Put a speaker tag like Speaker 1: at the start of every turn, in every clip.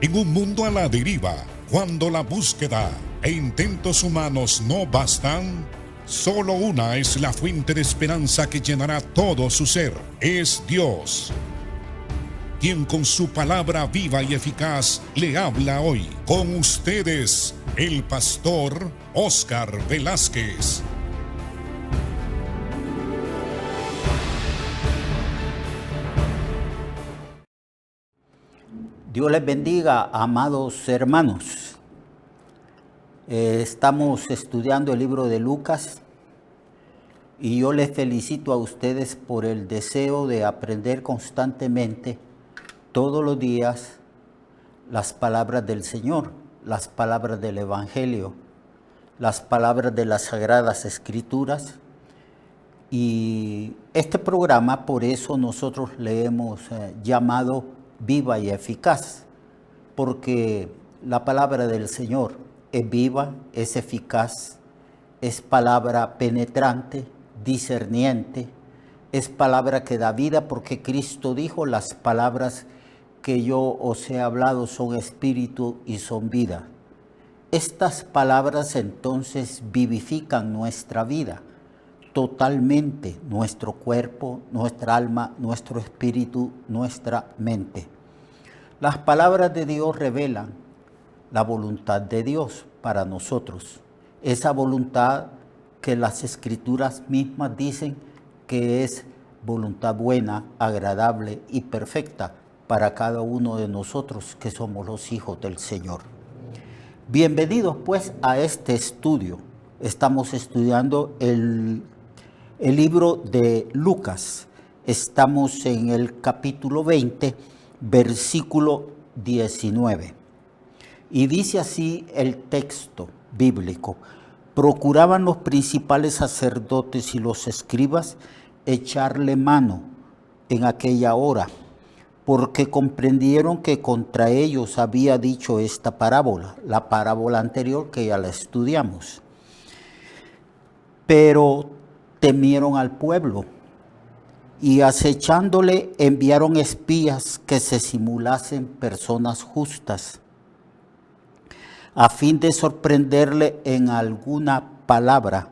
Speaker 1: En un mundo a la deriva, cuando la búsqueda e intentos humanos no bastan, solo una es la fuente de esperanza que llenará todo su ser. Es Dios, quien con su palabra viva y eficaz le habla hoy. Con ustedes, el pastor Óscar Velázquez.
Speaker 2: Dios les bendiga, amados hermanos. Estamos estudiando el libro de Lucas y yo les felicito a ustedes por el deseo de aprender constantemente, todos los días, las palabras del Señor, las palabras del Evangelio, las palabras de las Sagradas Escrituras. Y este programa, por eso nosotros le hemos llamado Viva y Eficaz, porque la palabra del Señor es viva, es eficaz, es palabra penetrante, discerniente, es palabra que da vida, porque Cristo dijo: las palabras que yo os he hablado son espíritu y son vida. Estas palabras entonces vivifican nuestra vida totalmente, nuestro cuerpo, nuestra alma, nuestro espíritu, nuestra mente. Las palabras de Dios revelan la voluntad de Dios para nosotros. Esa voluntad que las Escrituras mismas dicen que es voluntad buena, agradable y perfecta para cada uno de nosotros que somos los hijos del Señor. Bienvenidos pues a este estudio. Estamos estudiando el libro de Lucas. Estamos en el capítulo 20, versículo 19. Y dice así el texto bíblico: procuraban los principales sacerdotes y los escribas echarle mano en aquella hora, porque comprendieron que contra ellos había dicho esta parábola, la parábola anterior que ya la estudiamos. Pero temieron al pueblo y acechándole enviaron espías que se simulasen personas justas, a fin de sorprenderle en alguna palabra,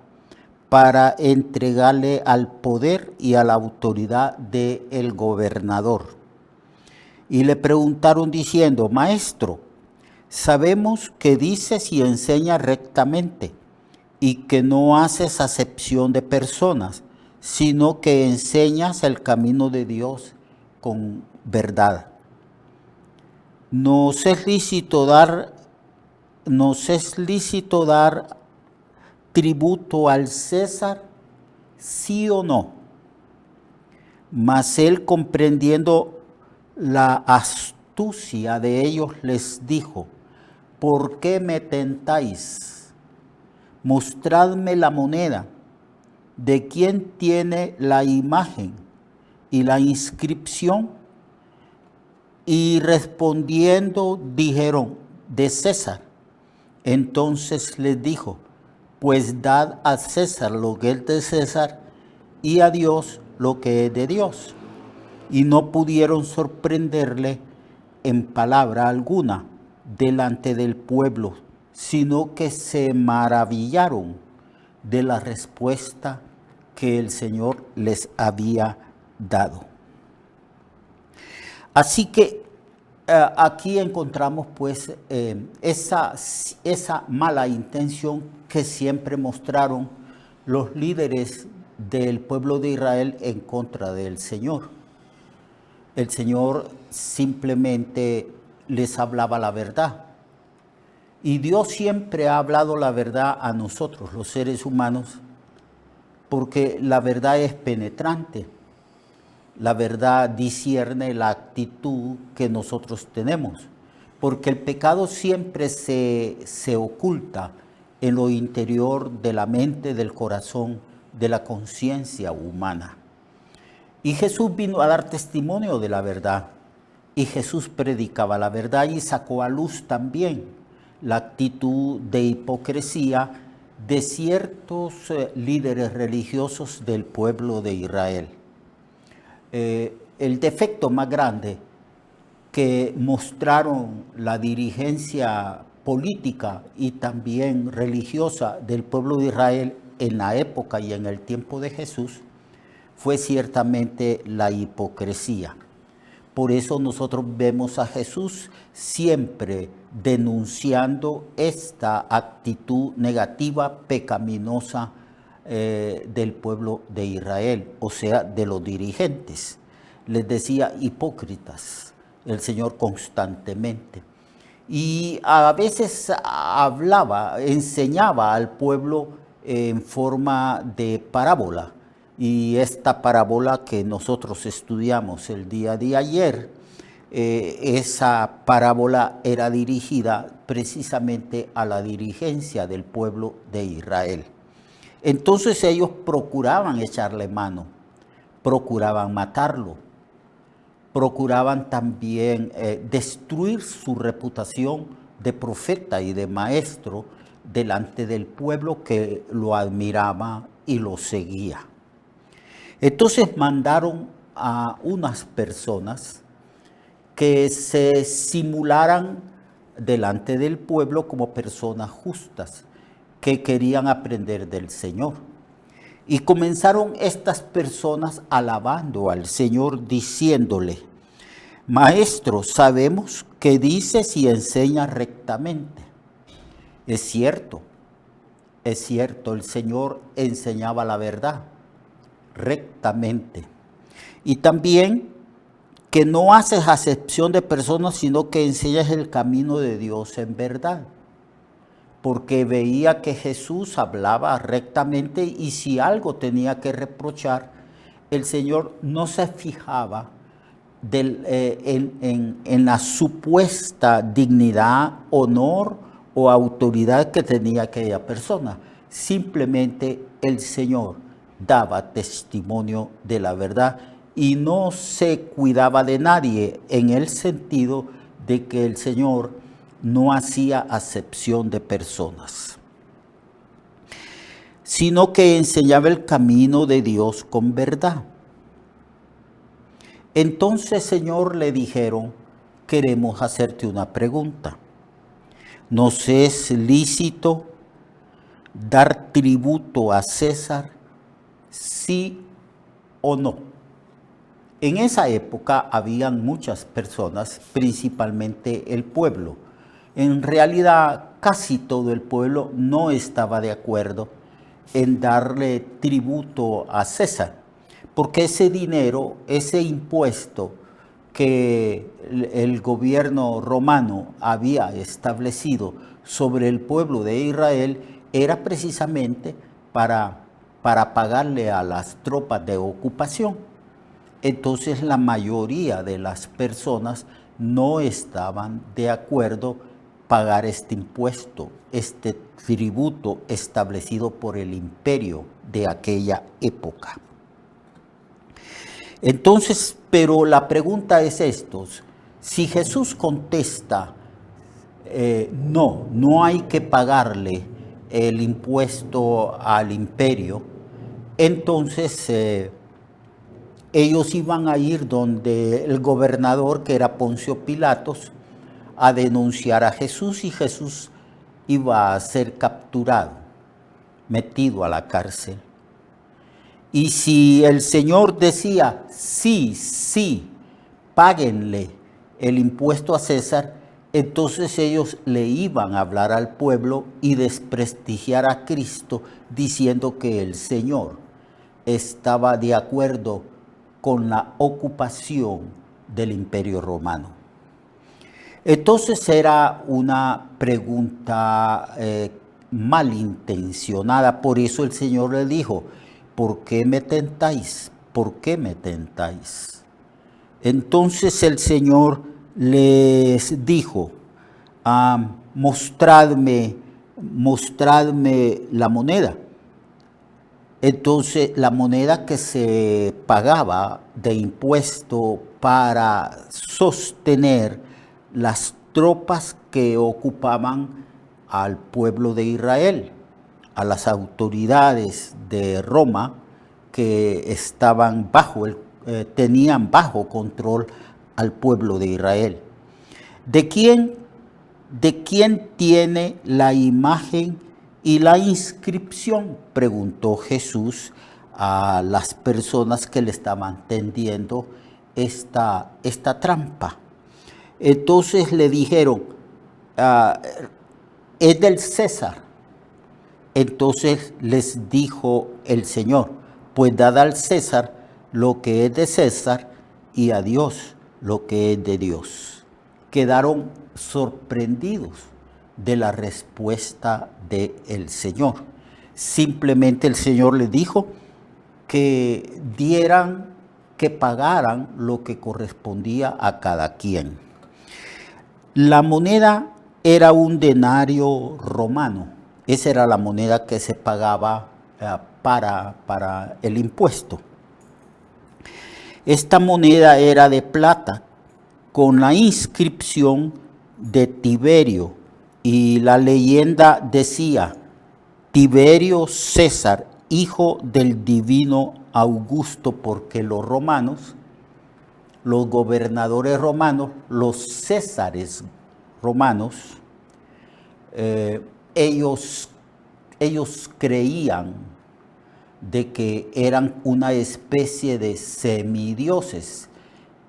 Speaker 2: para entregarle al poder y a la autoridad del gobernador. Y le preguntaron diciendo: Maestro, sabemos que dices y enseñas rectamente, y que no haces acepción de personas, sino que enseñas el camino de Dios con verdad. Nos es lícito dar tributo al César, sí o no. Mas él, comprendiendo la astucia de ellos, les dijo: ¿por qué me tentáis? Mostradme la moneda, de quién tiene la imagen y la inscripción. Y respondiendo dijeron: de César. Entonces les dijo: pues dad a César lo que es de César, y a Dios lo que es de Dios. Y no pudieron sorprenderle en palabra alguna delante del pueblo, sino que se maravillaron de la respuesta que el Señor les había dado. Así que aquí encontramos pues esa mala intención que siempre mostraron los líderes del pueblo de Israel en contra del Señor. El Señor simplemente les hablaba la verdad. Y Dios siempre ha hablado la verdad a nosotros, los seres humanos, porque la verdad es penetrante. La verdad discierne la actitud que nosotros tenemos, porque el pecado siempre se oculta en lo interior de la mente, del corazón, de la conciencia humana. Y Jesús vino a dar testimonio de la verdad, y Jesús predicaba la verdad y sacó a luz también la actitud de hipocresía de ciertos líderes religiosos del pueblo de Israel. El defecto más grande que mostraron la dirigencia política y también religiosa del pueblo de Israel en la época y en el tiempo de Jesús fue ciertamente la hipocresía. Por eso nosotros vemos a Jesús siempre denunciando esta actitud negativa, pecaminosa del pueblo de Israel, o sea, de los dirigentes. Les decía hipócritas el Señor constantemente. Y a veces hablaba, enseñaba al pueblo en forma de parábola. Y esta parábola que nosotros estudiamos el día de ayer, esa parábola era dirigida precisamente a la dirigencia del pueblo de Israel. Entonces ellos procuraban echarle mano, procuraban matarlo, procuraban también destruir su reputación de profeta y de maestro delante del pueblo que lo admiraba y lo seguía. Entonces mandaron a unas personas que se simularan delante del pueblo como personas justas que querían aprender del Señor. Y comenzaron estas personas alabando al Señor, diciéndole: Maestro, sabemos que dices y enseñas rectamente. Es cierto, el Señor enseñaba la verdad rectamente. Y también que no haces acepción de personas, sino que enseñas el camino de Dios en verdad. Porque veía que Jesús hablaba rectamente y si algo tenía que reprochar, el Señor no se fijaba en la supuesta dignidad, honor o autoridad que tenía aquella persona. Simplemente el Señor daba testimonio de la verdad y no se cuidaba de nadie, en el sentido de que el Señor no hacía acepción de personas, sino que enseñaba el camino de Dios con verdad. Entonces, Señor, le dijeron: queremos hacerte una pregunta. ¿Nos es lícito dar tributo a César, sí o no? En esa época habían muchas personas, principalmente el pueblo. En realidad, casi todo el pueblo no estaba de acuerdo en darle tributo a César, porque ese dinero, ese impuesto que el gobierno romano había establecido sobre el pueblo de Israel era precisamente para pagarle a las tropas de ocupación. Entonces la mayoría de las personas no estaban de acuerdo pagar este impuesto, este tributo establecido por el imperio de aquella época. Entonces, pero la pregunta es esto: si Jesús contesta, no hay que pagarle el impuesto al imperio, entonces ellos iban a ir donde el gobernador, que era Poncio Pilatos, a denunciar a Jesús, y Jesús iba a ser capturado, metido a la cárcel. Y si el Señor decía: sí, páguenle el impuesto a César, entonces ellos le iban a hablar al pueblo y desprestigiar a Cristo, diciendo que el Señor estaba de acuerdo con la ocupación del Imperio Romano. Entonces era una pregunta malintencionada. Por eso el Señor le dijo: ¿por qué me tentáis? ¿Por qué me tentáis? Entonces el Señor les dijo: mostradme la moneda. Entonces la moneda que se pagaba de impuesto para sostener las tropas que ocupaban al pueblo de Israel, a las autoridades de Roma que estaban tenían bajo control al pueblo de Israel. ¿De quién tiene la imagen y la inscripción?, preguntó Jesús a las personas que le estaban tendiendo esta trampa. Entonces le dijeron, es del César. Entonces les dijo el Señor, pues dad al César lo que es de César y a Dios lo que es de Dios. Quedaron sorprendidos de la respuesta del Señor. Simplemente el Señor les dijo que pagaran lo que correspondía a cada quien. La moneda era un denario romano. Esa era la moneda que se pagaba para el impuesto. Esta moneda era de plata con la inscripción de Tiberio, y la leyenda decía: Tiberio César, hijo del divino Augusto, porque los romanos, los gobernadores romanos, los césares romanos, ellos creían de que eran una especie de semidioses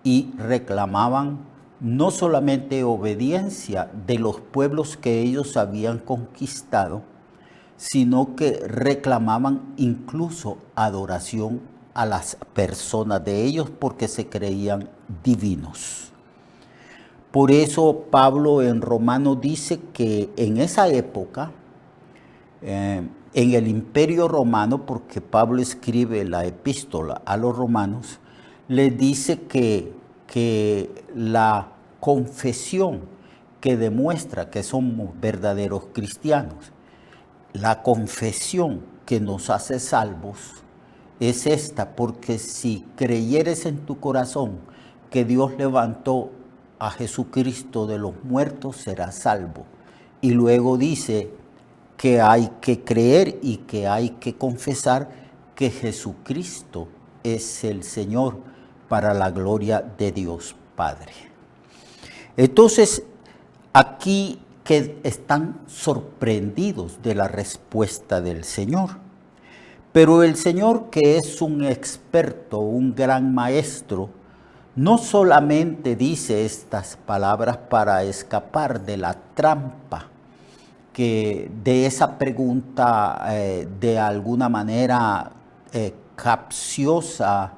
Speaker 2: y reclamaban no solamente obediencia de los pueblos que ellos habían conquistado, sino que reclamaban incluso adoración a las personas de ellos porque se creían divinos. Por eso Pablo en Romanos dice que en esa época, en el Imperio Romano, porque Pablo escribe la epístola a los romanos, les dice que la confesión que demuestra que somos verdaderos cristianos, la confesión que nos hace salvos, es esta: porque si creyeres en tu corazón que Dios levantó a Jesucristo de los muertos, serás salvo. Y luego dice que hay que creer y que hay que confesar que Jesucristo es el Señor, para la gloria de Dios Padre. Entonces, aquí que están sorprendidos de la respuesta del Señor. Pero el Señor, que es un experto, un gran maestro, no solamente dice estas palabras para escapar de la trampa, que de esa pregunta de alguna manera capciosa,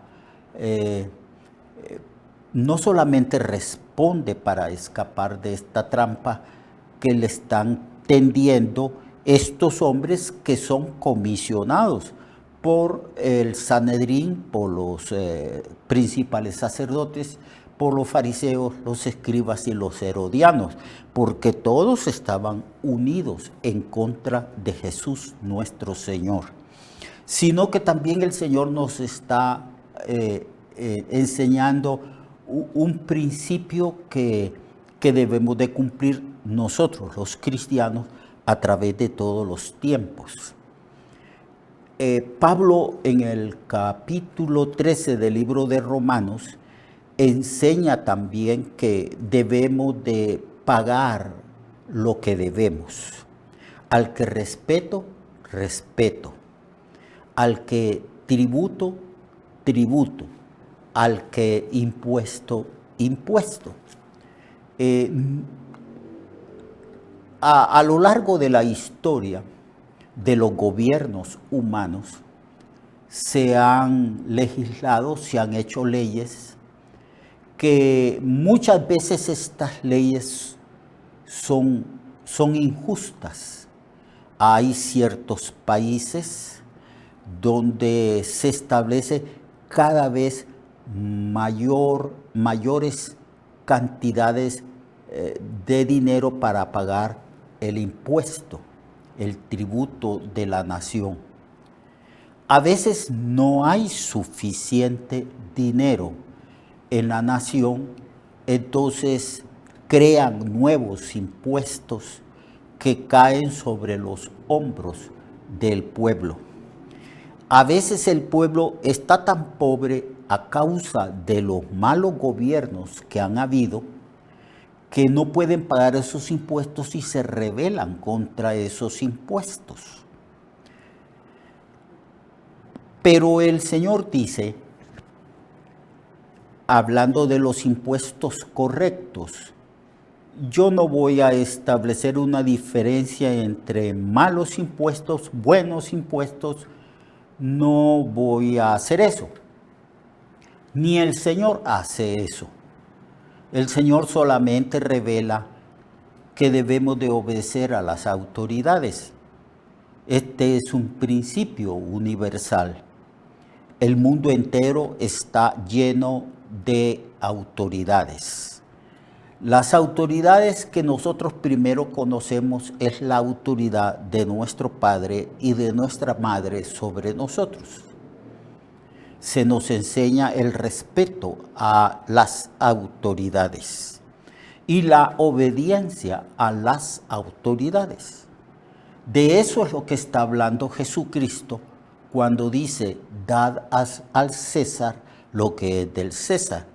Speaker 2: no solamente responde para escapar de esta trampa que le están tendiendo estos hombres que son comisionados por el Sanedrín, por los principales sacerdotes, por los fariseos, los escribas y los herodianos, porque todos estaban unidos en contra de Jesús nuestro Señor. Sino que también el Señor nos está enseñando un principio que debemos de cumplir nosotros, los cristianos, a través de todos los tiempos. Pablo, en el capítulo 13 del libro de Romanos, enseña también que debemos de pagar lo que debemos. Al que respeto, respeto. Al que tributo, tributo. Al que impuesto, impuesto. A lo largo de la historia de los gobiernos humanos se han legislado, se han hecho leyes que muchas veces estas leyes son injustas. Hay ciertos países donde se establece cada vez mayores cantidades de dinero para pagar el impuesto, el tributo de la nación. A veces no hay suficiente dinero en la nación, entonces crean nuevos impuestos que caen sobre los hombros del pueblo. A veces el pueblo está tan pobre a causa de los malos gobiernos que han habido, que no pueden pagar esos impuestos y se rebelan contra esos impuestos. Pero el Señor dice, hablando de los impuestos correctos, yo no voy a establecer una diferencia entre malos impuestos, buenos impuestos, no voy a hacer eso. Ni el Señor hace eso. El Señor solamente revela que debemos de obedecer a las autoridades. Este es un principio universal. El mundo entero está lleno de autoridades. Las autoridades que nosotros primero conocemos es la autoridad de nuestro Padre y de nuestra Madre sobre nosotros. Se nos enseña el respeto a las autoridades y la obediencia a las autoridades. De eso es lo que está hablando Jesucristo cuando dice, dad al César lo que es del César.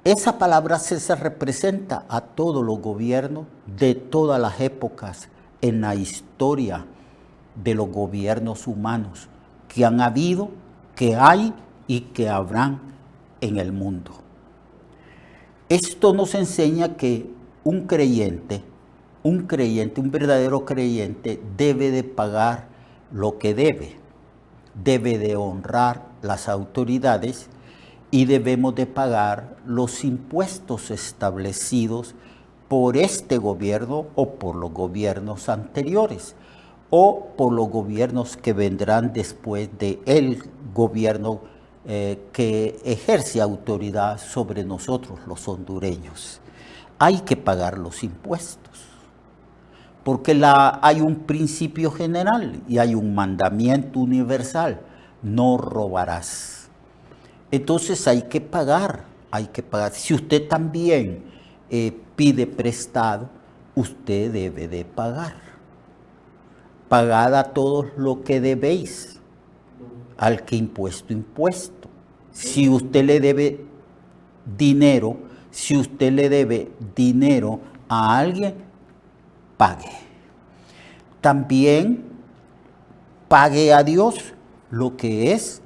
Speaker 2: Esa palabra César representa a todos los gobiernos de todas las épocas en la historia de los gobiernos humanos que han habido, que hay y que habrán en el mundo. Esto nos enseña que un verdadero creyente debe de pagar lo que debe de honrar las autoridades y debemos de pagar los impuestos establecidos por este gobierno o por los gobiernos anteriores o por los gobiernos que vendrán después del gobierno que ejerce autoridad sobre nosotros los hondureños. Hay que pagar los impuestos, porque hay un principio general y hay un mandamiento universal, no robarás. Entonces hay que pagar. Si usted también pide prestado, usted debe de pagar. Pagad a todos lo que debéis, al que impuesto. Si usted le debe dinero, a alguien, pague. También pague a Dios lo que es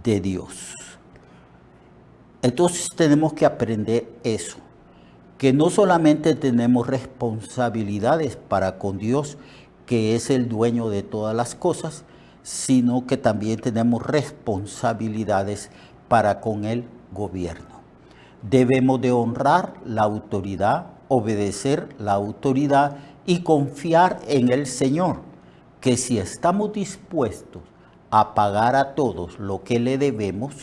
Speaker 2: de Dios. Entonces tenemos que aprender eso, que no solamente tenemos responsabilidades para con Dios, que es el dueño de todas las cosas, sino que también tenemos responsabilidades para con el gobierno. Debemos de honrar la autoridad, obedecer la autoridad y confiar en el Señor, que si estamos dispuestos a pagar a todos lo que le debemos,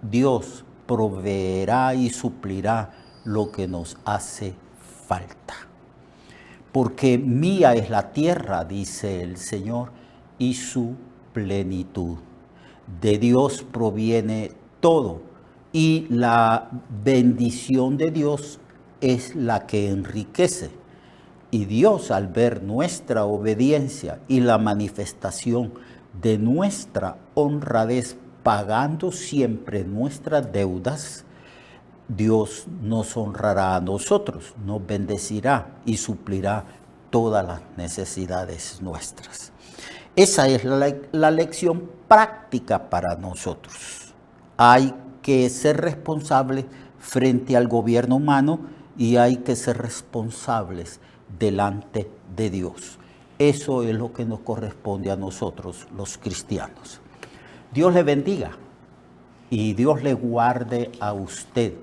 Speaker 2: Dios proveerá y suplirá lo que nos hace falta. Porque mía es la tierra, dice el Señor, y su plenitud. De Dios proviene todo, y la bendición de Dios es la que enriquece. Y Dios, al ver nuestra obediencia y la manifestación de nuestra honradez, pagando siempre nuestras deudas, Dios nos honrará a nosotros, nos bendecirá y suplirá todas las necesidades nuestras. Esa es la lección práctica para nosotros. Hay que ser responsable frente al gobierno humano y hay que ser responsables delante de Dios. Eso es lo que nos corresponde a nosotros, los cristianos. Dios le bendiga y Dios le guarde a usted.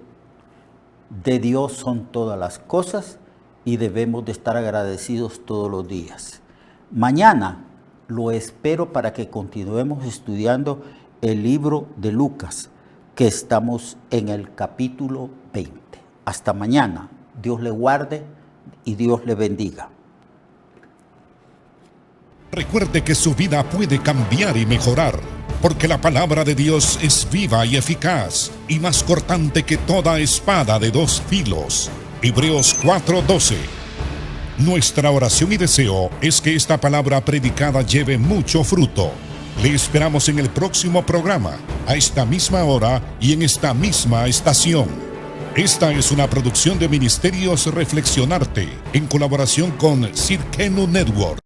Speaker 2: De Dios son todas las cosas y debemos de estar agradecidos todos los días. Mañana lo espero para que continuemos estudiando el libro de Lucas, que estamos en el capítulo 20. Hasta mañana. Dios le guarde y Dios le bendiga.
Speaker 1: Recuerde que su vida puede cambiar y mejorar, porque la palabra de Dios es viva y eficaz, y más cortante que toda espada de dos filos. Hebreos 4:12. Nuestra oración y deseo es que esta palabra predicada lleve mucho fruto. Le esperamos en el próximo programa, a esta misma hora y en esta misma estación. Esta es una producción de Ministerios Reflexionarte, en colaboración con Cirkenu Network.